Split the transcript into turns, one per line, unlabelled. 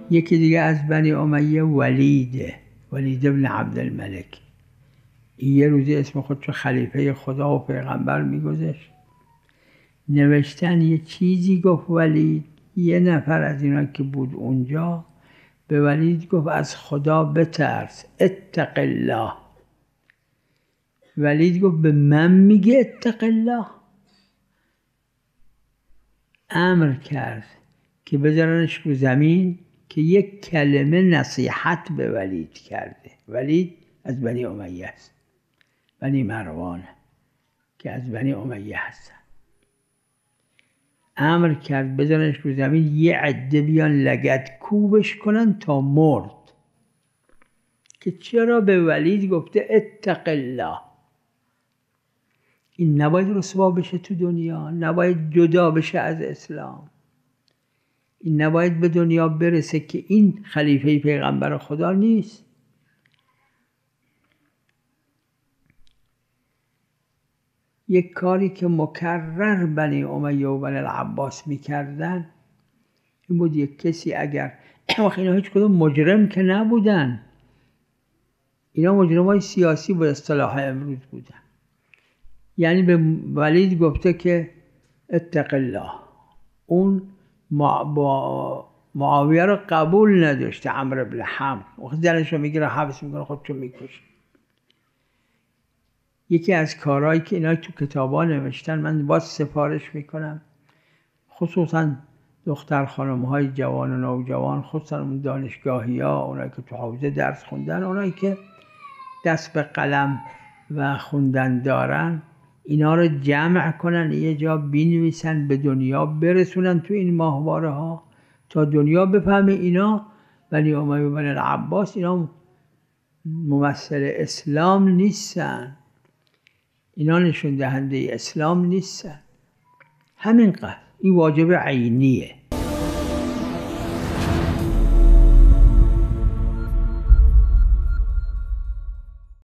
یکی دیگه از بنی امیه ولید بن عبدالملک. این یه روزی اسم خودشو خلیفه خدا و پیغمبر میگذاشت. نوشتن یه چیزی گفت ولید، یه نفر از اینا که بود اونجا به ولید گفت از خدا بترس، اتق الله. ولید گفت به من میگه اتق الله؟ امر کرد که بذارنش رو زمین، که یک کلمه نصیحت به ولید کرده. ولید از بنی امیه است، بنی مروان که از بنی امیه هستن. امر کرد بذارنش رو زمین، یه عده بیان لگد کوبش کنن تا مرد. که چرا به ولید گفته اتق الله؟ این نباید رسوا بشه تو دنیا، نباید جدا بشه از اسلام، این نباید به دنیا برسه که این خلیفه پیغمبر خدا نیست. یک کاری که مکرر بنی امیه و بنی العباس میکردن این بود، یک کسی اگر اینا هیچ کدوم مجرم که نبودن، اینا مجرمای سیاسی به اصطلاح امروز بودن. یعنی به ولید گفته که اتق الله. اون معاویه رو قبول نداشته، عمرو بن حمر. وقتی زنش رو میگیره حبس میکنه، خودشو میکشه. یکی از کارهایی که اینا تو کتابا نوشتن، من باز سفارش میکنم، خصوصا دختر خانم های جوان و نوجوان، خصوصا اون دانشگاهی ها، اونایی که تو حوزه درس خوندن، اونایی که دست به قلم و خوندن دارن، اینا رو جمع کنن یه جا بنویسن، به دنیا برسونن تو این ماهواره ها، تا دنیا بفهمه اینا بنی امیه و بنی العباس اینا ممثل اسلام نیستن، اینا نشون دهنده اسلام نیستن. همینقدر این واجب عینیه.